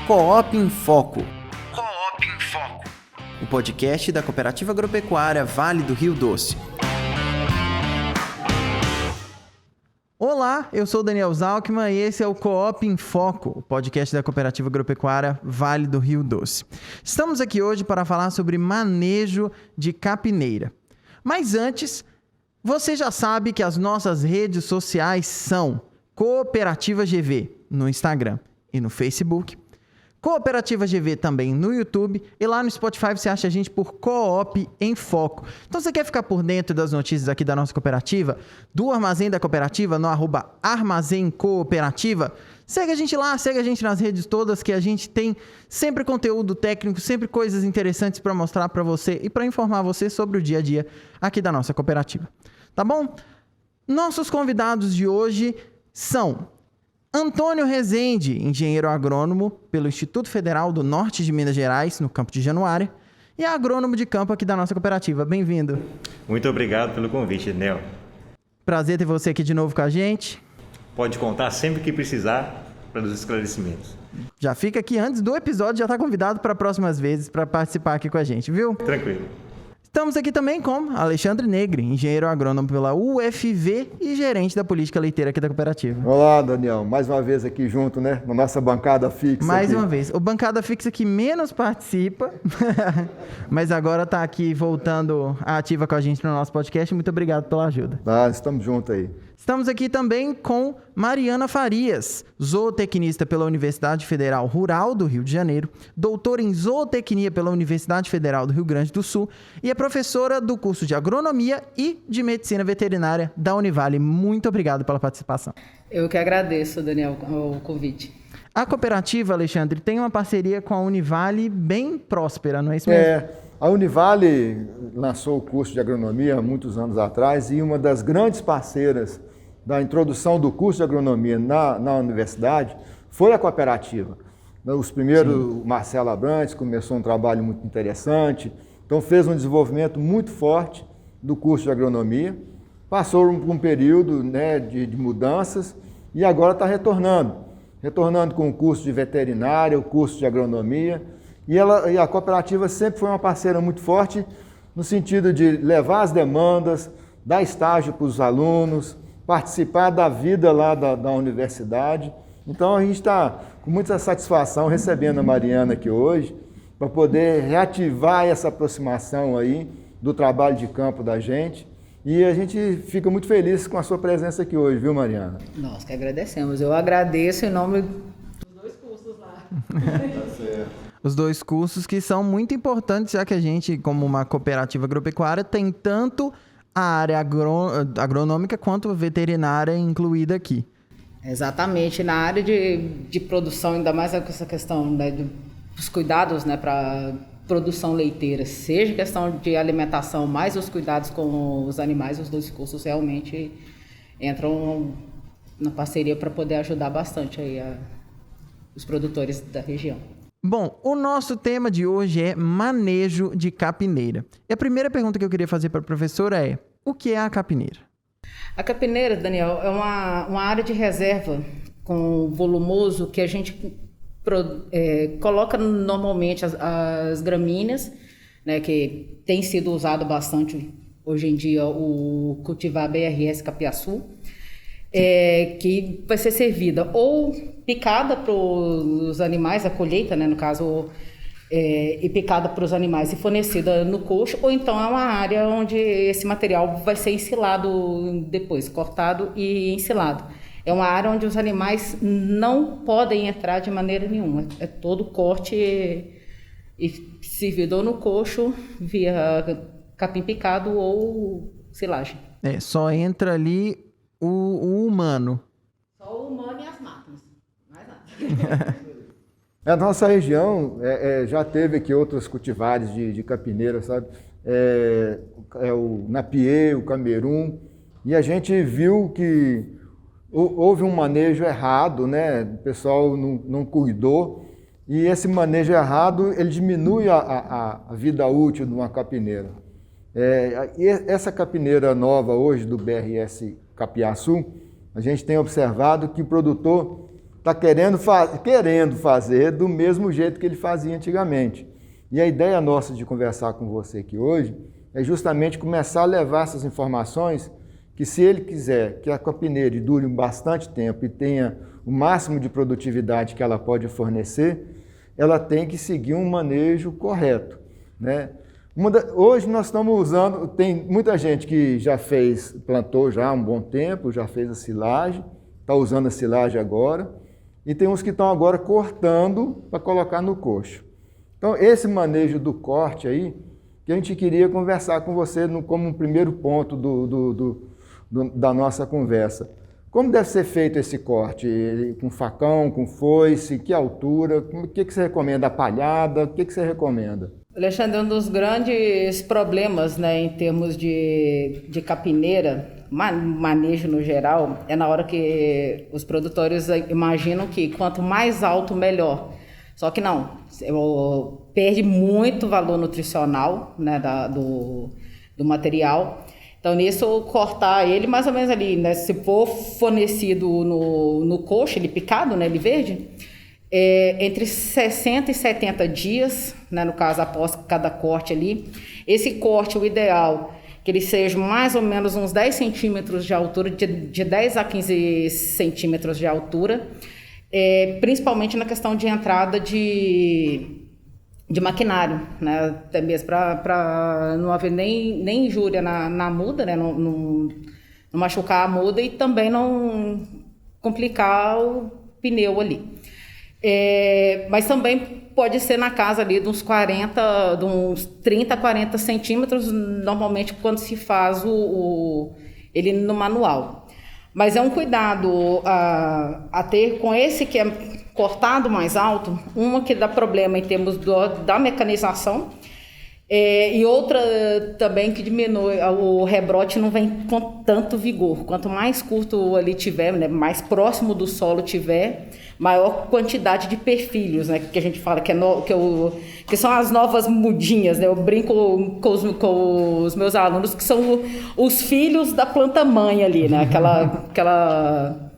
Coop em Foco. Coop em Foco. O podcast da Cooperativa Agropecuária Vale do Rio Doce. Olá, eu sou o Daniel Zalkman e esse é o Coop em Foco, o podcast da Cooperativa Agropecuária Vale do Rio Doce. Estamos aqui hoje para falar sobre manejo de capineira. Mas antes, você já sabe que as nossas redes sociais são Cooperativa GV no Instagram e no Facebook, Cooperativa GV também no YouTube e lá no Spotify você acha a gente por Coop em Foco. Então você quer ficar por dentro das notícias aqui da nossa cooperativa, do Armazém da Cooperativa, no @Armazém Cooperativa, segue a gente lá, segue a gente nas redes todas que a gente tem sempre conteúdo técnico, sempre coisas interessantes para mostrar para você e para informar você sobre o dia a dia aqui da nossa cooperativa. Tá bom? Nossos convidados de hoje são Antônio Rezende, engenheiro agrônomo pelo Instituto Federal do Norte de Minas Gerais, no Campo de Januária, e agrônomo de campo aqui da nossa cooperativa. Bem-vindo. Muito obrigado pelo convite, Daniel. Prazer ter você aqui de novo com a gente. Pode contar sempre que precisar para os esclarecimentos. Já fica aqui antes do episódio, já está convidado para próximas vezes para participar aqui com a gente, viu? Tranquilo. Estamos aqui também com Alexandre Negri, engenheiro agrônomo pela UFV e gerente da política leiteira aqui da cooperativa. Olá, Daniel. Mais uma vez aqui junto, né? Na nossa bancada fixa. Mais aqui. uma vez. O bancada fixa que menos participa, mas agora está aqui voltando ativa com a gente no nosso podcast. Muito obrigado pela ajuda. Tá, estamos juntos aí. Estamos aqui também com Mariana Farias, zootecnista pela Universidade Federal Rural do Rio de Janeiro, doutora em zootecnia pela Universidade Federal do Rio Grande do Sul e é professora do curso de agronomia e de medicina veterinária da Univale. Muito obrigado pela participação. Eu que agradeço, Daniel, o convite. A cooperativa, Alexandre, tem uma parceria com a Univale bem próspera, não é isso mesmo? A Univale lançou o curso de agronomia há muitos anos atrás e uma das grandes parceiras da introdução do curso de agronomia na universidade foi a cooperativa. Os primeiros, o Marcelo Abrantes começou um trabalho muito interessante, então fez um desenvolvimento muito forte do curso de agronomia, passou por um período, né, de mudanças e agora está retornando com o curso de veterinária, o curso de agronomia, e a cooperativa sempre foi uma parceira muito forte no sentido de levar as demandas, dar estágio para os alunos, participar da vida lá da universidade. Então a gente está com muita satisfação recebendo a Mariana aqui hoje para poder reativar essa aproximação aí do trabalho de campo da gente. E a gente fica muito feliz com a sua presença aqui hoje, viu, Mariana? Nós que agradecemos. Eu agradeço em nome dos dois cursos lá. Tá certo. Os dois cursos que são muito importantes, já que a gente, como uma cooperativa agropecuária, tem tanto a área agronômica quanto a veterinária incluída aqui. Exatamente. Na área de produção, ainda mais com essa questão, né, dos cuidados, né, para produção leiteira, seja questão de alimentação, mais os cuidados com os animais, os dois cursos realmente entram na parceria para poder ajudar bastante aí os produtores da região. Bom, o nosso tema de hoje é manejo de capineira. E a primeira pergunta que eu queria fazer para a professora é: o que é a capineira? A capineira, Daniel, é uma área de reserva com volumoso que a gente coloca normalmente as gramíneas, né, que tem sido usado bastante hoje em dia o cultivar BRS Capiaçu, que vai ser servida ou picada para os animais, a colheita, né, no caso, e picada para os animais e fornecida no coxo, ou então é uma área onde esse material vai ser ensilado depois, cortado e ensilado. É uma área onde os animais não podem entrar de maneira nenhuma, é todo corte e servido no coxo via capim picado ou silagem. Só entra ali o humano. Só o humano e as máquinas, mais nada. A nossa região já teve aqui outros cultivares de capineira, sabe? O Napier, o Camerun, e a gente viu que houve um manejo errado, né? O pessoal não cuidou, e esse manejo errado ele diminui a vida útil de uma capineira. E essa capineira nova hoje do BRS Capiaçu, a gente tem observado que o produtor está querendo fazer do mesmo jeito que ele fazia antigamente. E a ideia nossa de conversar com você aqui hoje é justamente começar a levar essas informações que, se ele quiser que a capineira dure bastante tempo e tenha o máximo de produtividade que ela pode fornecer, ela tem que seguir um manejo correto, né? Hoje nós estamos usando, tem muita gente que já plantou já há um bom tempo, já fez a silagem, está usando a silagem agora, e tem uns que estão agora cortando para colocar no coxo. Então, esse manejo do corte aí, que a gente queria conversar com você como um primeiro ponto da nossa conversa. Como deve ser feito esse corte? Com facão, com foice, que altura? O que você recomenda? A palhada? O que você recomenda? Alexandre, um dos grandes problemas, né, em termos de capineira, manejo no geral, é na hora que os produtores imaginam que quanto mais alto, melhor. Só que não, perde muito valor nutricional, né, do material. Então, nisso, cortar ele mais ou menos ali, né, se for fornecido no coxo, ele picado, né, ele verde, entre 60 e 70 dias, né, no caso, após cada corte ali. Esse corte, o ideal, que ele seja mais ou menos uns 10 centímetros de altura, de 10 a 15 centímetros de altura, principalmente na questão de entrada de maquinário, né, até mesmo para não haver nem injúria na muda, né, não machucar a muda e também não complicar o pneu ali. Mas também pode ser na casa ali de uns 30 a 40 centímetros, normalmente quando se faz ele no manual. Mas é um cuidado a ter com esse que é cortado mais alto, uma que dá problema em termos da mecanização, e outra também que diminui, o rebrote não vem com tanto vigor. Quanto mais curto ali tiver, né, mais próximo do solo tiver, maior quantidade de perfilhos, né, que a gente fala que são as novas mudinhas, né? Eu brinco com os meus alunos que são os filhos da planta mãe ali, né? Aquela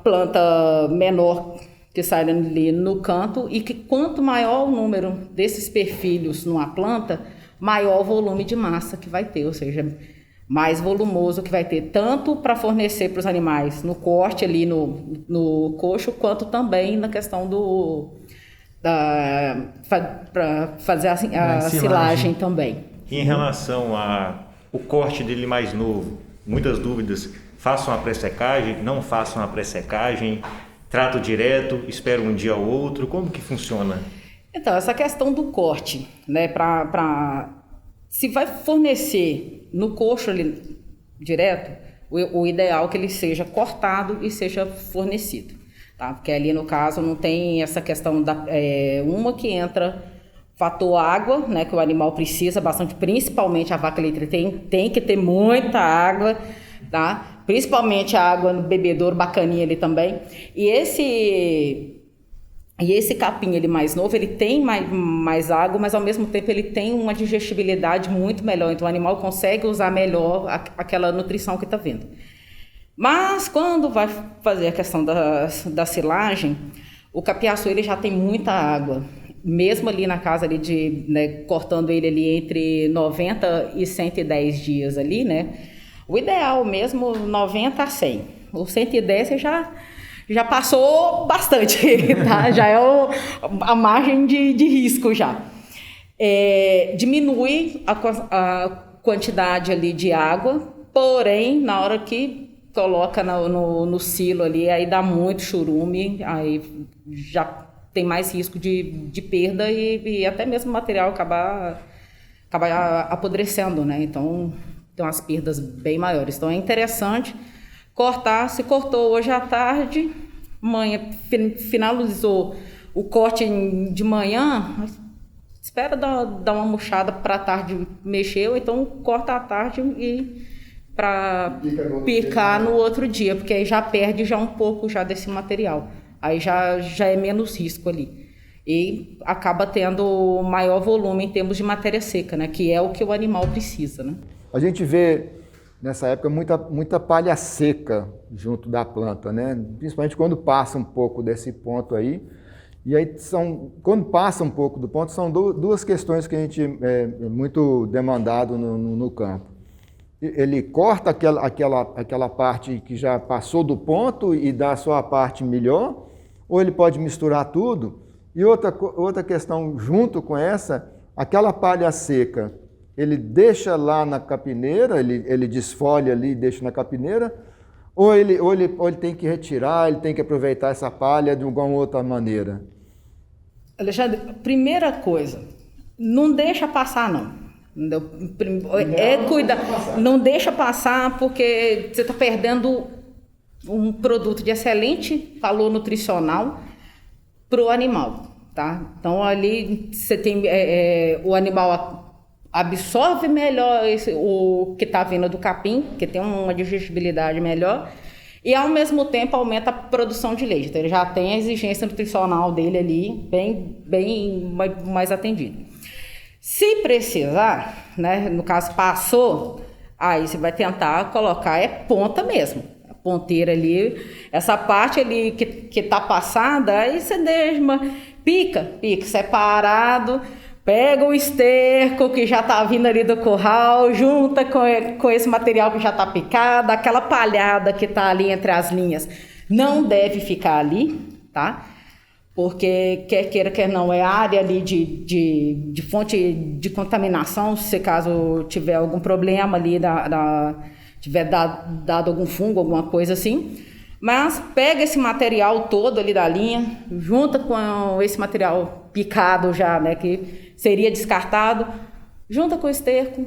planta menor que sai ali no canto, e que quanto maior o número desses perfilhos numa planta, maior o volume de massa que vai ter, ou seja, mais volumoso que vai ter, tanto para fornecer para os animais no corte ali no coxo, quanto também na questão para fazer a silagem também. E em relação ao corte dele mais novo, muitas dúvidas: façam a pré-secagem, não façam a pré-secagem, trato direto, espero um dia ou outro, como que funciona? Então, essa questão do corte, né, se vai fornecer no coxo ali direto, o ideal é que ele seja cortado e seja fornecido, tá? Porque ali no caso não tem essa questão uma que entra fator água, né, que o animal precisa bastante, principalmente a vaca leiteira tem que ter muita água, tá? Principalmente a água no bebedouro, bacaninha ali também. E esse capim ele mais novo, ele tem mais água, mas ao mesmo tempo ele tem uma digestibilidade muito melhor. Então o animal consegue usar melhor aquela nutrição que está vindo. Mas quando vai fazer a questão da silagem, o capiaçu ele já tem muita água. Mesmo ali na casa ali né, cortando ele ali entre 90 e 110 dias ali, né? O ideal mesmo, 90 a 100. O 110 você já passou bastante, tá? Já é a margem de risco já. Diminui a quantidade ali de água, porém, na hora que coloca no silo ali, aí dá muito churume, aí já tem mais risco de perda e até mesmo o material acaba apodrecendo, né? Então, tem umas perdas bem maiores. Então, é interessante cortar. Se cortou hoje à tarde, manhã finalizou o corte de manhã, espera dar uma murchada para a tarde mexer, ou então corta à tarde e para picar no outro dia, porque aí já perde já um pouco já desse material. Aí já é menos risco ali. E acaba tendo maior volume em termos de matéria seca, né? Que é o que o animal precisa, né? A gente vê nessa época, muita palha seca junto da planta, né? Principalmente quando passa um pouco desse ponto aí. E aí, quando passa um pouco do ponto, são duas questões que a gente é muito demandado no campo. Ele corta aquela parte que já passou do ponto e dá só a parte melhor, ou ele pode misturar tudo. E outra questão junto com essa, aquela palha seca, ele deixa lá na capineira, ele desfolha ali e deixa na capineira, ou ele tem que retirar, ele tem que aproveitar essa palha de alguma outra maneira? Alexandre, primeira coisa, não deixa passar não. Não deixa passar porque você está perdendo um produto de excelente valor nutricional para o animal, tá? Então ali você tem o animal absorve melhor o que está vindo do capim, que tem uma digestibilidade melhor, e ao mesmo tempo aumenta a produção de leite. Então ele já tem a exigência nutricional dele ali bem mais atendido. Se precisar, né, no caso passou, aí você vai tentar colocar ponta mesmo, a ponteira ali, essa parte ali que tá passada, aí você deixa pica separado, pega o esterco que já tá vindo ali do curral, junta com esse material que já tá picado, aquela palhada que tá ali entre as linhas, não deve ficar ali, tá? Porque quer queira, quer não, é área ali de fonte de contaminação, se caso tiver algum problema ali, tiver dado algum fungo, alguma coisa assim. Mas pega esse material todo ali da linha, junta com esse material picado já, né, que seria descartado, junta com o esterco,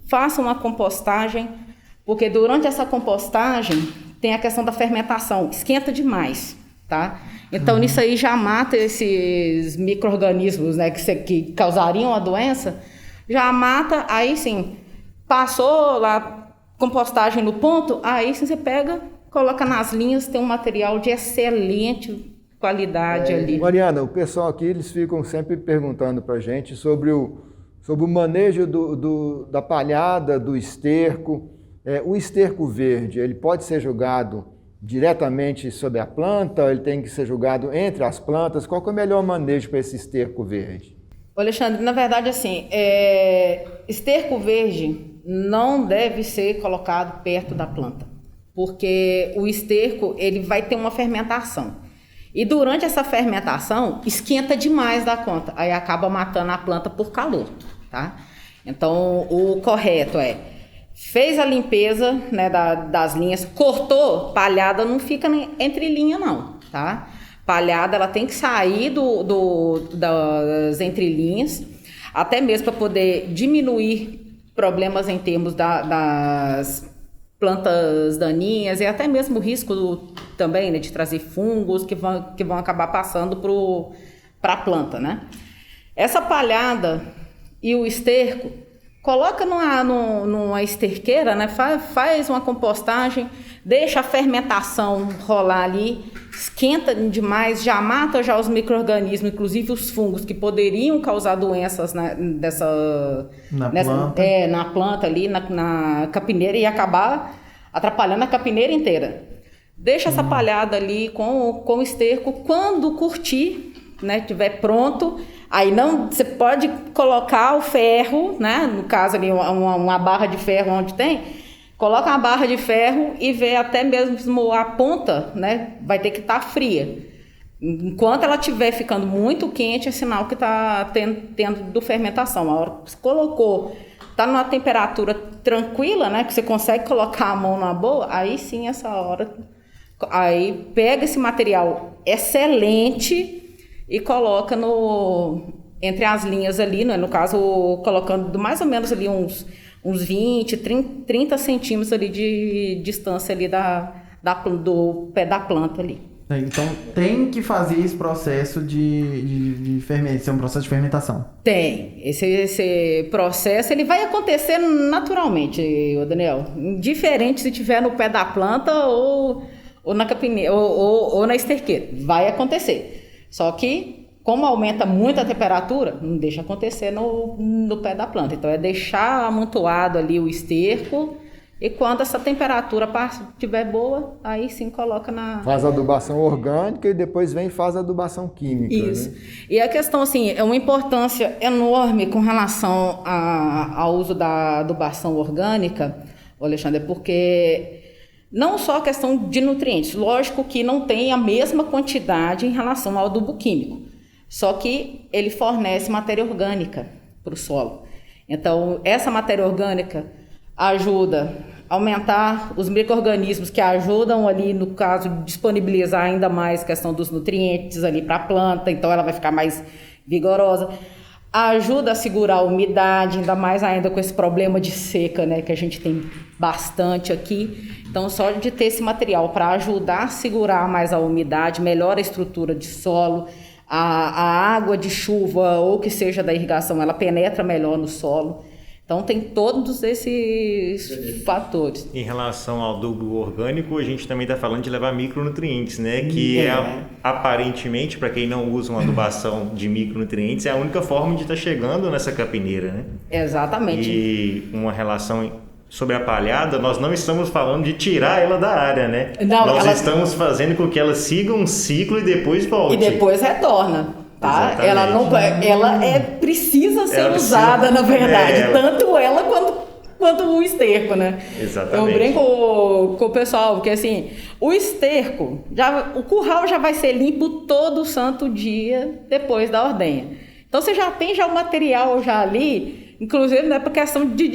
faça uma compostagem, porque durante essa compostagem tem a questão da fermentação, esquenta demais, tá? Então, nisso aí já mata esses micro-organismos, né, que causariam a doença, já mata, aí sim, passou lá, compostagem no ponto, aí sim você pega, coloca nas linhas, tem um material de excelente qualidade ali. Mariana, o pessoal aqui, eles ficam sempre perguntando para a gente sobre o manejo da palhada, do esterco. O esterco verde, ele pode ser jogado diretamente sobre a planta, ou ele tem que ser jogado entre as plantas? Qual que é o melhor manejo para esse esterco verde? Alexandre, na verdade, assim, esterco verde não deve ser colocado perto da planta, porque o esterco ele vai ter uma fermentação. E durante essa fermentação, esquenta demais da conta, aí acaba matando a planta por calor, tá? Então, o correto fez a limpeza, né, das linhas, cortou, palhada não fica entre linha não, tá? Palhada ela tem que sair das entrelinhas, até mesmo para poder diminuir problemas em termos das plantas daninhas e até mesmo o risco também, né, de trazer fungos que vão acabar passando para a planta, né? Essa palhada e o esterco, coloca numa esterqueira, né? Faz uma compostagem, deixa a fermentação rolar ali, esquenta demais, já mata já os micro-organismos, inclusive os fungos que poderiam causar doenças na planta ali, na capineira e acabar atrapalhando a capineira inteira. Deixa essa palhada ali com o esterco, quando curtir, né, tiver pronto, aí não, você pode colocar o ferro, né, no caso ali uma barra de ferro onde tem, coloca uma barra de ferro e vê até mesmo a ponta, né, vai ter que estar fria. Enquanto ela estiver ficando muito quente, é sinal que está tendo fermentação. A hora que você colocou, está numa temperatura tranquila, né, que você consegue colocar a mão na boa, aí sim, essa hora, aí pega esse material excelente e coloca entre as linhas ali, né? No caso, colocando mais ou menos ali uns 20, 30 centímetros ali de distância ali do pé da planta ali. Então, tem que fazer esse processo de fermentação, um processo de fermentação. Tem. Esse processo, ele vai acontecer naturalmente, Daniel. Indiferente se estiver no pé da planta ou na capineira, ou na esterqueira. Vai acontecer. Só que, como aumenta muito a temperatura, não deixa acontecer no pé da planta. Então, deixar amontoado ali o esterco E quando essa temperatura estiver boa, aí sim coloca na... Faz adubação orgânica e depois vem e faz adubação química. Isso. Né? E a questão, assim, é uma importância enorme com relação ao uso da adubação orgânica, Alexandre, porque não só a questão de nutrientes, lógico que não tem a mesma quantidade em relação ao adubo químico, só que ele fornece matéria orgânica para o solo. Então, essa matéria orgânica ajuda a aumentar os micro-organismos que ajudam ali, no caso, disponibilizar ainda mais a questão dos nutrientes ali para a planta, então ela vai ficar mais vigorosa. Ajuda a segurar a umidade, ainda mais ainda com esse problema de seca, né, que a gente tem bastante aqui. Então, só de ter esse material para ajudar a segurar mais a umidade, melhora a estrutura de solo, a água de chuva ou que seja da irrigação, ela penetra melhor no solo. Então, tem todos esses fatores. Em relação ao adubo orgânico, a gente também está falando de levar micronutrientes, né? Que aparentemente, para quem não usa uma adubação de micronutrientes, é a única forma de estar chegando nessa capineira, né? Exatamente. E uma relação sobre a palhada, nós não estamos falando de tirar ela da área, né? Não, nós estamos fazendo com que ela siga um ciclo e depois volte. E depois retorna. Tá? Ela precisa ser usada, na verdade, tanto ela quanto o esterco, né? Exatamente. Eu brinco com o pessoal, porque assim, o esterco, o curral já vai ser limpo todo santo dia depois da ordenha. Então você já tem o material já ali, inclusive não é por questão de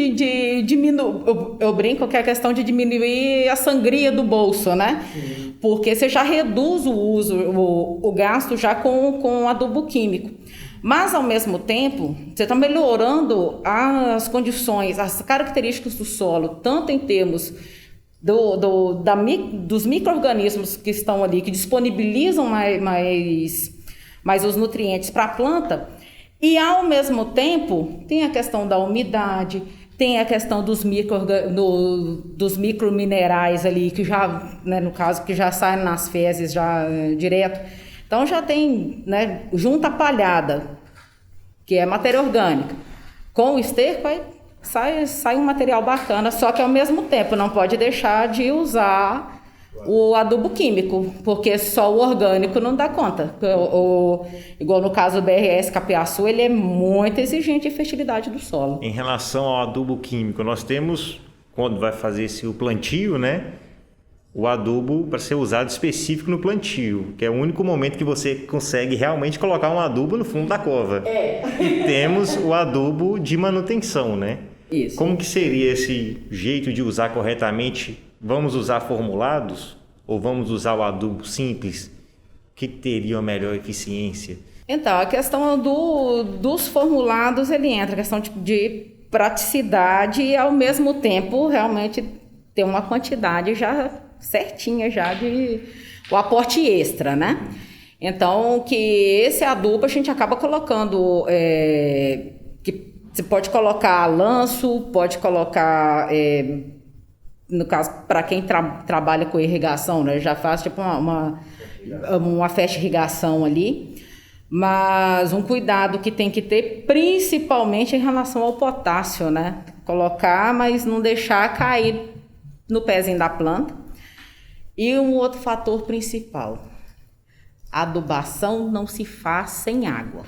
diminuir, eu brinco que é a questão de diminuir a sangria do bolso, né? Sim. Porque você já reduz o uso, o gasto já com adubo químico. Mas, ao mesmo tempo, você está melhorando as condições, as características do solo, tanto em termos dos micro-organismos que estão ali, que disponibilizam mais os nutrientes para a planta, e, ao mesmo tempo, tem a questão da umidade, tem a questão dos microminerais ali, que já, né, no caso, que já saem nas fezes já direto. Então já tem, né, junta a palhada, que é matéria orgânica, com o esterco, aí sai um material bacana, só que ao mesmo tempo não pode deixar de usar o adubo químico, porque só o orgânico não dá conta. Igual no caso do BRS Capiaçu, ele é muito exigente em fertilidade do solo. Em relação ao adubo químico, nós temos, quando vai fazer o plantio, né? O adubo para ser usado específico no plantio, que é o único momento que você consegue realmente colocar um adubo no fundo da cova. E temos o adubo de manutenção, né? Isso. Como que seria esse jeito de usar corretamente? Vamos usar formulados ou vamos usar o adubo simples? Que teria a melhor eficiência? Então, a questão dos formulados, ele entra, a questão de praticidade e, ao mesmo tempo, realmente ter uma quantidade já certinha já de o aporte extra, né? Então, que esse adubo a gente acaba colocando, que você pode colocar lanço, pode colocar, no caso, para quem trabalha com irrigação, né? Já faz tipo uma festa irrigação ali, mas um cuidado que tem que ter, principalmente em relação ao potássio, né? Colocar, mas não deixar cair no pezinho da planta. E um outro fator principal, a adubação não se faz sem água.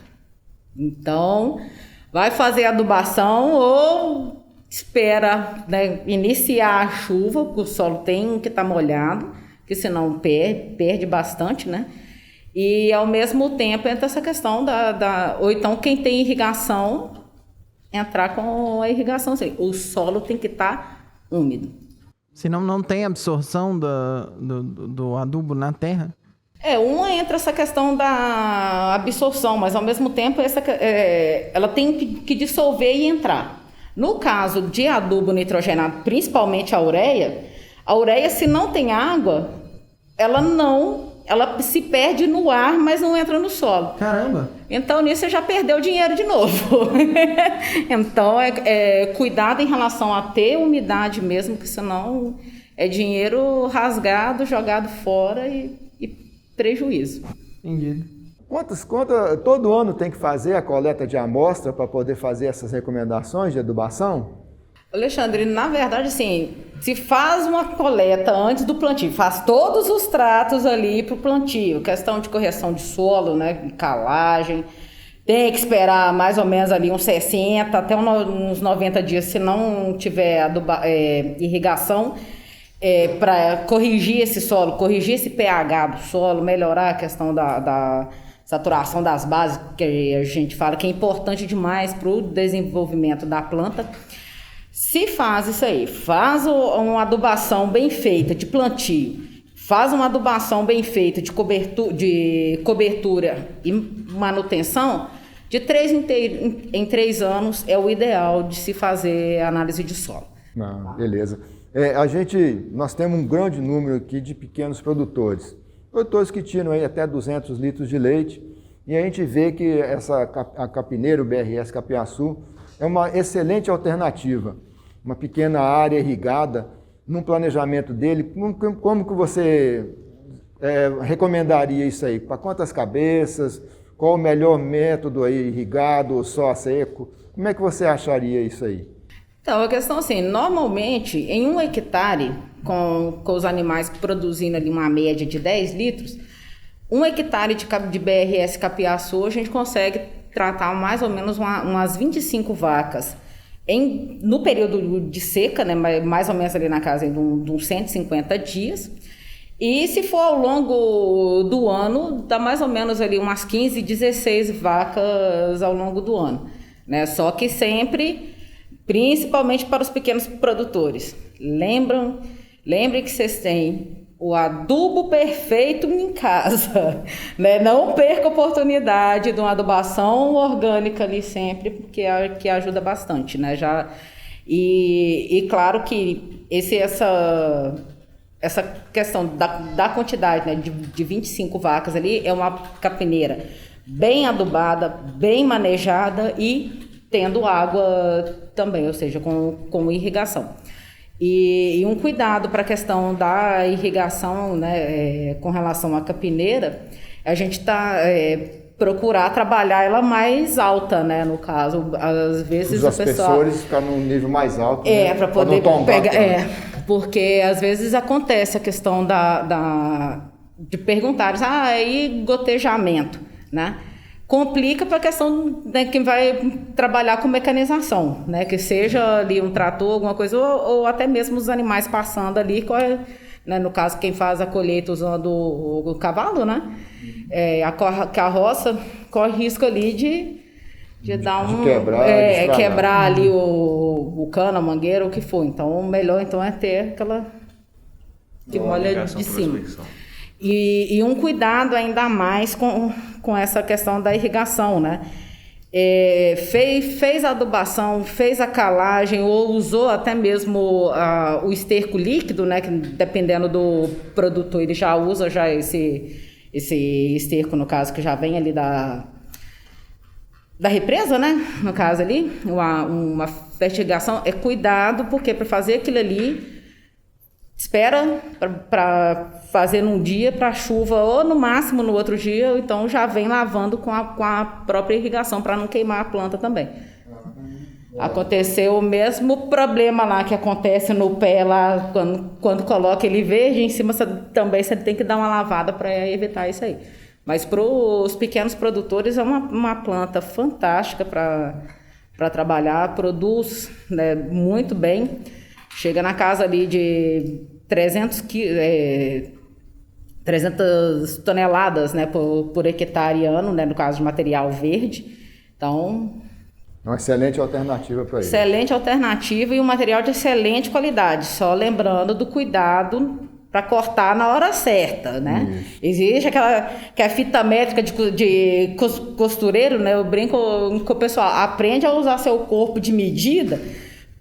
Então, vai fazer adubação ou espera, né, iniciar a chuva, porque o solo tem que estar molhado, porque senão perde bastante, né? E, ao mesmo tempo, entra essa questão ou então quem tem irrigação, entrar com a irrigação. Assim, o solo tem que estar úmido. Senão não tem absorção do adubo na terra? Uma entra essa questão da absorção, mas ao mesmo tempo ela tem que dissolver e entrar. No caso de adubo nitrogenado, principalmente a ureia, se não tem água, ela se perde no ar, mas não entra no solo. Caramba! Então, nisso você já perdeu dinheiro de novo. Então, cuidado em relação a ter umidade mesmo, que senão é dinheiro rasgado, jogado fora e prejuízo. Entendido. Todo ano tem que fazer a coleta de amostra para poder fazer essas recomendações de adubação? Alexandre, na verdade, assim, se faz uma coleta antes do plantio, faz todos os tratos ali para o plantio, questão de correção de solo, né, calagem, tem que esperar mais ou menos ali uns 60 até uns 90 dias, se não tiver irrigação, para corrigir esse solo, corrigir esse pH do solo, melhorar a questão da saturação das bases, que a gente fala que é importante demais para o desenvolvimento da planta. Se faz isso aí, faz uma adubação bem feita de plantio, faz uma adubação bem feita de cobertura e manutenção, de 3 em 3 anos é o ideal de se fazer análise de solo. Beleza. Nós temos um grande número aqui de pequenos produtores que tiram aí até 200 litros de leite, e a gente vê que a capineira, o BRS Capiaçu, é uma excelente alternativa. Uma pequena área irrigada, num planejamento dele, como que você recomendaria isso aí? Para quantas cabeças? Qual o melhor método aí, irrigado ou só a seco? Como é que você acharia isso aí? Então, a questão assim, normalmente, em 1 hectare, com os animais produzindo ali uma média de 10 litros, 1 hectare de BRS Capiaçu, a gente consegue tratar mais ou menos umas 25 vacas. No período de seca, né, mais ou menos ali na casa de uns 150 dias. E se for ao longo do ano, dá mais ou menos ali umas 15, 16 vacas ao longo do ano, né? Só que sempre, principalmente para os pequenos produtores. Lembrem que vocês têm o adubo perfeito em casa, né? Não perca a oportunidade de uma adubação orgânica ali sempre, porque que ajuda bastante, né? E claro que essa questão da quantidade, né, de 25 vacas ali é uma capineira bem adubada, bem manejada e tendo água também, ou seja, com irrigação. E um cuidado para a questão da irrigação, né, com relação à capineira, a gente procurar trabalhar ela mais alta, né, no caso, às vezes os aspersores ficam num nível mais alto, né, para poder pegar, porque às vezes acontece a questão de perguntar, aí gotejamento, né? Complica para a questão de quem vai trabalhar com mecanização, né? Que seja ali um trator, alguma coisa, ou até mesmo os animais passando ali, né? No caso, quem faz a colheita usando o cavalo, né? A carroça corre risco ali de dar quebrar ali o cano, a mangueira, o que for. Então, o melhor então é ter aquela que molha de cima. E um cuidado ainda mais com essa questão da irrigação, né? Fez a adubação, fez a calagem ou usou até mesmo o esterco líquido, né? Que dependendo do produtor, ele já usa esse esterco, no caso, que já vem ali da represa, né? No caso ali, uma fertigação, cuidado, porque para fazer aquilo ali, espera para fazer num dia, para chuva, ou no máximo no outro dia, ou então já vem lavando com a própria irrigação, para não queimar a planta também. Aconteceu o mesmo problema lá que acontece no pé lá, quando coloca ele verde, em cima também você tem que dar uma lavada para evitar isso aí. Mas para os pequenos produtores é uma planta fantástica para trabalhar, produz, né, muito bem. Chega na casa ali de 300 toneladas, né, por hectare ano, né, no caso de material verde. Então, uma excelente alternativa para isso. Excelente alternativa e um material de excelente qualidade. Só lembrando do cuidado para cortar na hora certa, né? Isso. Existe que a fita métrica de costureiro, né? Eu brinco com o pessoal, aprende a usar seu corpo de medida.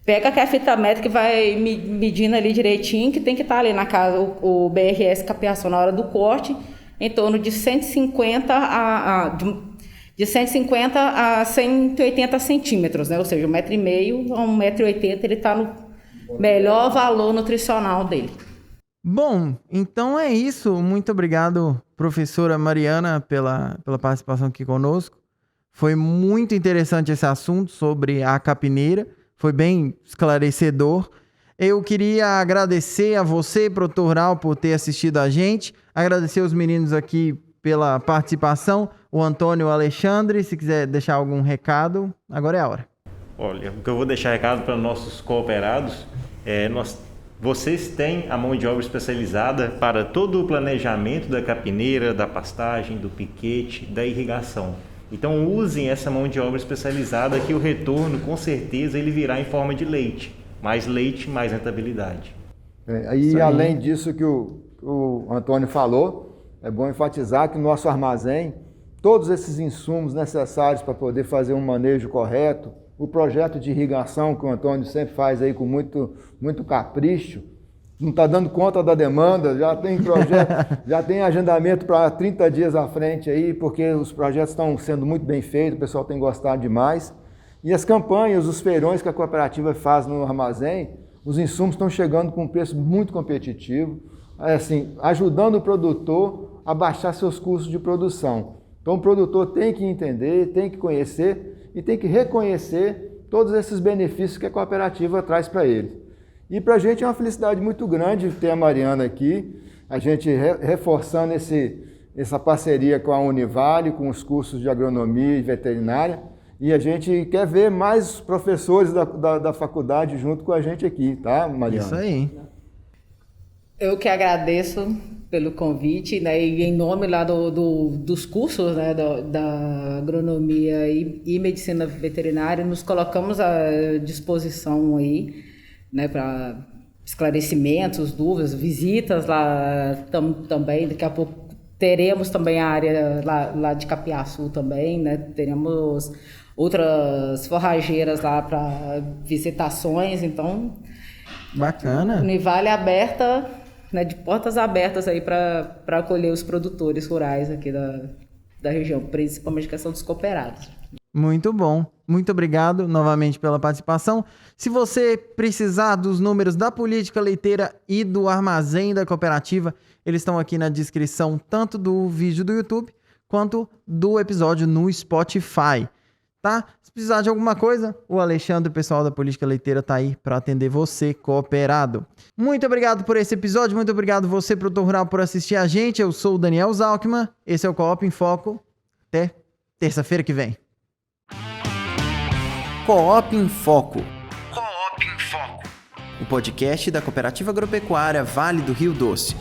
Pega a fita métrica e vai medindo ali direitinho, que tem que estar ali na casa, o BRS Capiaçu na hora do corte, em torno de 150 a 180 centímetros, né? Ou seja, 1,5 m a 1,80 m, ele está no melhor valor nutricional dele. Bom, então é isso. Muito obrigado, professora Mariana, pela participação aqui conosco. Foi muito interessante esse assunto sobre a capineira. foi bem esclarecedor. Eu queria agradecer a você, produtor rural, por ter assistido a gente. Agradecer os meninos aqui pela participação. O Antônio e o Alexandre, se quiser deixar algum recado, agora é a hora. Olha, o que eu vou deixar recado para nossos cooperados é vocês têm a mão de obra especializada para todo o planejamento da capineira, da pastagem, do piquete, da irrigação. Então usem essa mão de obra especializada que o retorno, com certeza, ele virá em forma de leite. Mais leite, mais rentabilidade. E além disso que o Antônio falou, é bom enfatizar que no nosso armazém, todos esses insumos necessários para poder fazer um manejo correto, o projeto de irrigação que o Antônio sempre faz aí com muito capricho, não está dando conta da demanda, já tem projeto, já tem agendamento para 30 dias à frente aí, porque os projetos estão sendo muito bem feitos, o pessoal tem gostado demais. E as campanhas, os feirões que a cooperativa faz no armazém, os insumos estão chegando com um preço muito competitivo, assim, ajudando o produtor a baixar seus custos de produção. Então o produtor tem que entender, tem que conhecer e tem que reconhecer todos esses benefícios que a cooperativa traz para ele. E para a gente é uma felicidade muito grande ter a Mariana aqui, a gente reforçando essa parceria com a Univale, com os cursos de agronomia e veterinária, e a gente quer ver mais professores da faculdade junto com a gente aqui, tá, Mariana? Isso aí. Eu que agradeço pelo convite, né, e em nome lá dos cursos, né, da agronomia e medicina veterinária, nos colocamos à disposição aí, né, para esclarecimentos, dúvidas, visitas lá também. Daqui a pouco teremos também a área lá de Capiaçu também, né, teremos outras forrageiras lá para visitações, então Bacana. Univale aberta, né, de portas abertas aí para acolher os produtores rurais aqui da região, principalmente a questão dos cooperados. Muito bom. Muito obrigado novamente pela participação. Se você precisar dos números da política leiteira e do armazém da cooperativa, eles estão aqui na descrição, tanto do vídeo do YouTube quanto do episódio no Spotify. Tá? Se precisar de alguma coisa, o Alexandre, o pessoal da Política Leiteira, tá aí para atender você, cooperado. Muito obrigado por esse episódio, muito obrigado você, produtor rural, por assistir a gente. Eu sou o Daniel Zalkman, esse é o Coop em Foco. Até terça-feira que vem. Coop em Foco. Coop em Foco. O podcast da Cooperativa Agropecuária Vale do Rio Doce.